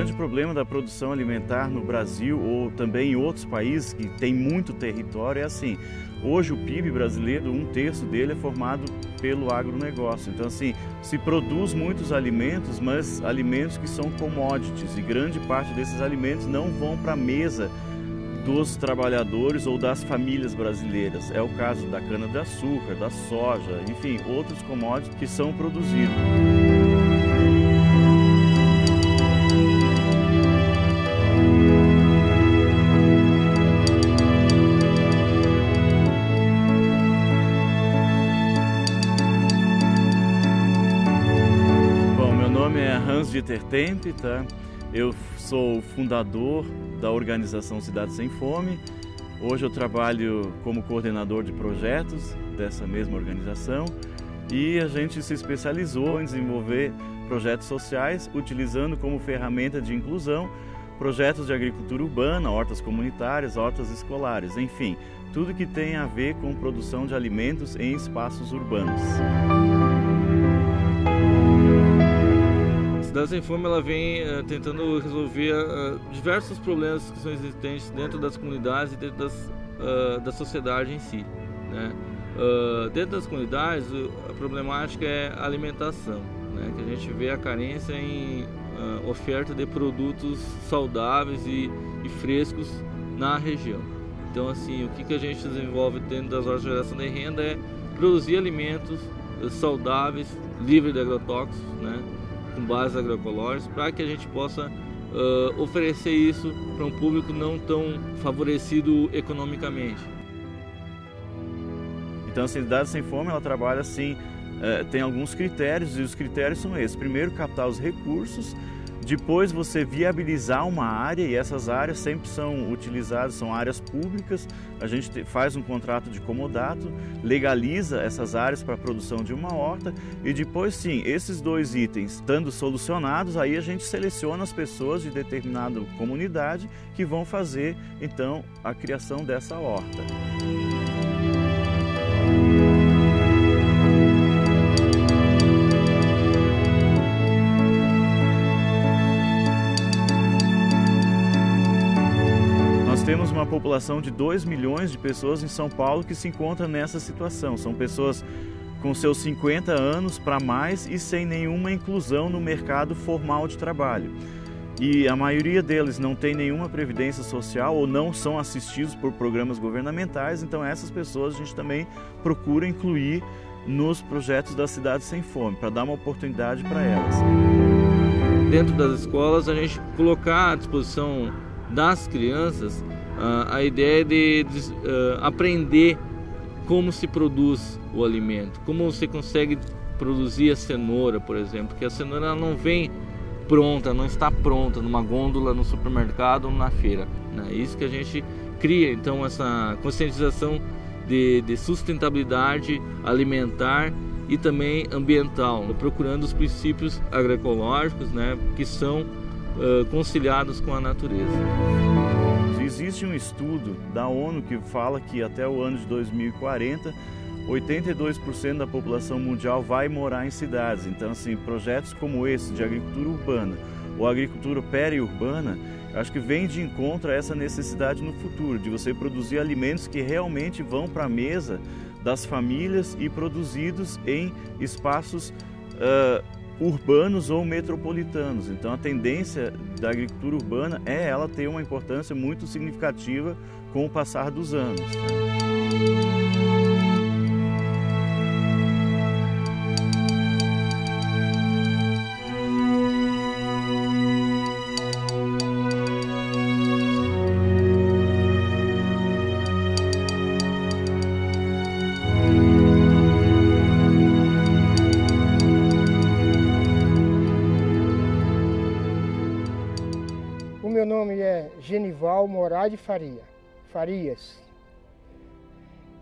grande problema da produção alimentar no Brasil ou também em outros países que tem muito território é assim, hoje o PIB brasileiro, 1/3 dele é formado pelo agronegócio. Então assim, se produz muitos alimentos, mas alimentos que são commodities e grande parte desses alimentos não vão para a mesa dos trabalhadores ou das famílias brasileiras. É o caso da cana-de-açúcar, da soja, enfim, outros commodities que são produzidos. Bom, meu nome é Hans-Dieter Tempe, tá? Eu sou fundador da organização Cidade Sem Fome. Hoje eu trabalho como coordenador de projetos dessa mesma organização e a gente se especializou em desenvolver projetos sociais utilizando como ferramenta de inclusão projetos de agricultura urbana, hortas comunitárias, hortas escolares, enfim, tudo que tem a ver com produção de alimentos em espaços urbanos. A Cidade Sem Fome ela vem tentando resolver diversos problemas que são existentes dentro das comunidades e dentro da sociedade em si, né? Dentro das comunidades, a problemática é a alimentação, né? Que a gente vê a carência em oferta de produtos saudáveis e frescos na região. Então, assim, o que a gente desenvolve dentro das hortas de geração de renda é produzir alimentos saudáveis, livres de agrotóxicos, né? Com bases agroecológicas, para que a gente possa oferecer isso para um público não tão favorecido economicamente. Então a Cidade Sem Fome ela trabalha assim, tem alguns critérios e os critérios são esses. Primeiro, captar os recursos, depois você viabilizar uma área e essas áreas sempre são utilizadas, são áreas públicas, a gente faz um contrato de comodato, legaliza essas áreas para a produção de uma horta e depois sim, esses dois itens estando solucionados, aí a gente seleciona as pessoas de determinada comunidade que vão fazer então a criação dessa horta. Temos uma população de 2 milhões de pessoas em São Paulo que se encontram nessa situação. São pessoas com seus 50 anos para mais e sem nenhuma inclusão no mercado formal de trabalho. E a maioria deles não tem nenhuma previdência social ou não são assistidos por programas governamentais, então essas pessoas a gente também procura incluir nos projetos da Cidade Sem Fome, para dar uma oportunidade para elas. Dentro das escolas, a gente colocar à disposição das crianças a ideia de aprender como se produz o alimento, como você consegue produzir a cenoura, por exemplo, porque a cenoura ela não vem pronta, não está pronta numa gôndola no supermercado ou na feira, né? É isso que a gente cria, então, essa conscientização de sustentabilidade alimentar e também ambiental, procurando os princípios agroecológicos, né, que são conciliados com a natureza. Existe um estudo da ONU que fala que até o ano de 2040, 82% da população mundial vai morar em cidades. Então, assim, projetos como esse de agricultura urbana ou agricultura periurbana, acho que vem de encontro a essa necessidade no futuro, de você produzir alimentos que realmente vão para a mesa das famílias e produzidos em espaços urbanos ou metropolitanos. Então a tendência da agricultura urbana é ela ter uma importância muito significativa com o passar dos anos. Meu nome é Genival Moraes Farias.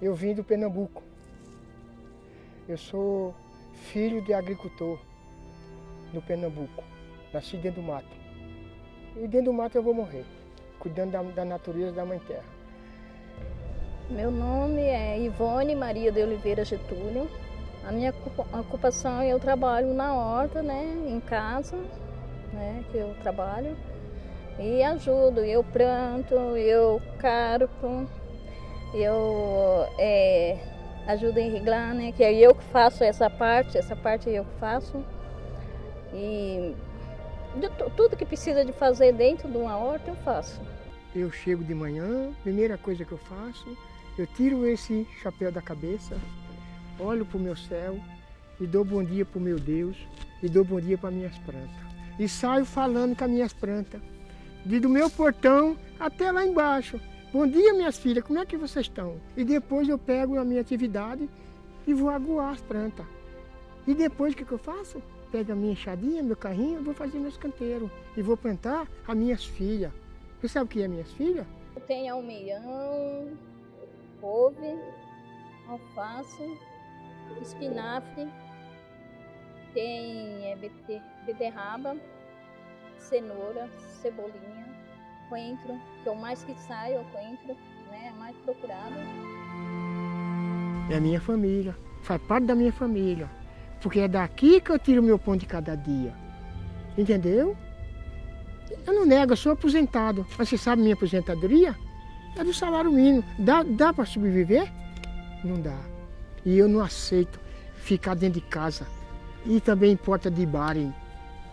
Eu vim do Pernambuco. Eu sou filho de agricultor no Pernambuco. Nasci dentro do mato. E dentro do mato eu vou morrer, cuidando da natureza da Mãe Terra. Meu nome é Ivone Maria de Oliveira Getúlio. A minha ocupação, eu trabalho na horta, né, em casa. né, que eu trabalho. E ajudo, eu planto, eu carpo, eu ajudo a irrigar, né, que é eu que faço essa parte eu que faço. E tudo que precisa de fazer dentro de uma horta eu faço. Eu chego de manhã, primeira coisa que eu faço, eu tiro esse chapéu da cabeça, olho para o meu céu e dou bom dia para o meu Deus e dou bom dia para minhas plantas. E saio falando com as minhas plantas, do meu portão até lá embaixo. Bom dia, minhas filhas, como é que vocês estão? E depois eu pego a minha atividade e vou aguar as plantas. E depois o que eu faço? Pego a minha enxadinha, meu carrinho, vou fazer meus canteiros e vou plantar as minhas filhas. Você sabe o que é minhas filhas? Tem almeirão, couve, alface, espinafre, tem beterraba, cenoura, cebolinha, coentro, que é o mais que sai, é o coentro, né, é mais procurado. É a minha família, faz parte da minha família, porque é daqui que eu tiro o meu pão de cada dia, entendeu? Eu não nego, eu sou aposentado, mas você sabe minha aposentadoria? É do salário mínimo. Dá para sobreviver? Não dá. E eu não aceito ficar dentro de casa e também em porta de bar,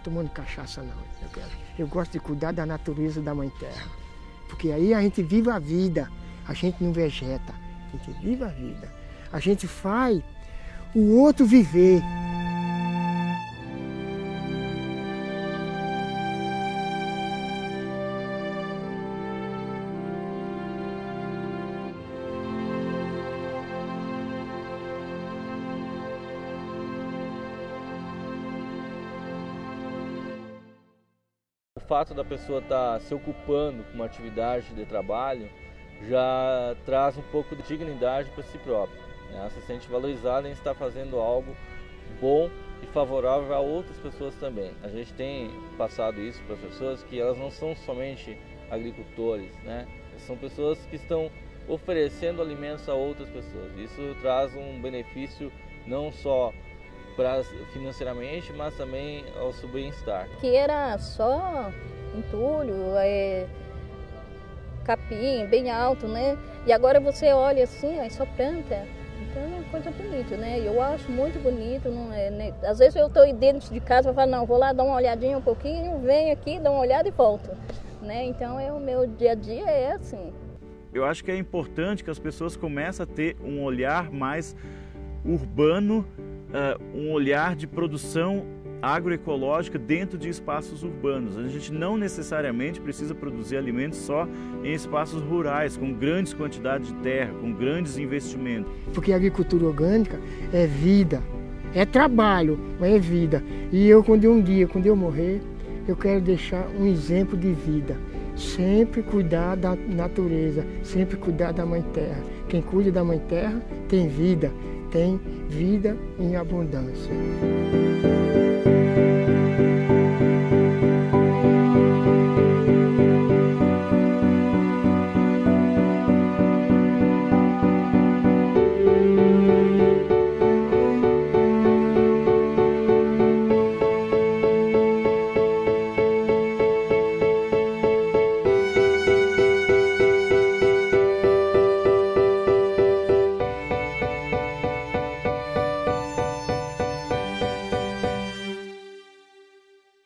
tomando cachaça, não. Eu gosto de cuidar da natureza da Mãe Terra, porque aí a gente vive a vida, a gente não vegeta, a gente vive a vida. A gente faz o outro viver. O fato da pessoa estar se ocupando com uma atividade de trabalho já traz um pouco de dignidade para si próprio, né? Ela se sente valorizada em estar fazendo algo bom e favorável a outras pessoas também. A gente tem passado isso para as pessoas que elas não são somente agricultores, né? São pessoas que estão oferecendo alimentos a outras pessoas. Isso traz um benefício não só financeiramente, mas também ao seu bem-estar. Que era só entulho, capim, bem alto, né? E agora você olha assim, é só planta. Então é uma coisa bonita, né? Eu acho muito bonito. Não é, né? Às vezes eu estou dentro de casa e falo, não, vou lá dar uma olhadinha um pouquinho, venho aqui, dou uma olhada e volto. Né? Então o meu dia a dia é assim. Eu acho que é importante que as pessoas comecem a ter um olhar mais urbano, um olhar de produção agroecológica dentro de espaços urbanos. A gente não necessariamente precisa produzir alimentos só em espaços rurais, com grandes quantidades de terra, com grandes investimentos. Porque a agricultura orgânica é vida, é trabalho, mas é vida. E eu, quando eu morrer, eu quero deixar um exemplo de vida. Sempre cuidar da natureza, sempre cuidar da Mãe Terra. Quem cuida da Mãe Terra tem vida em abundância.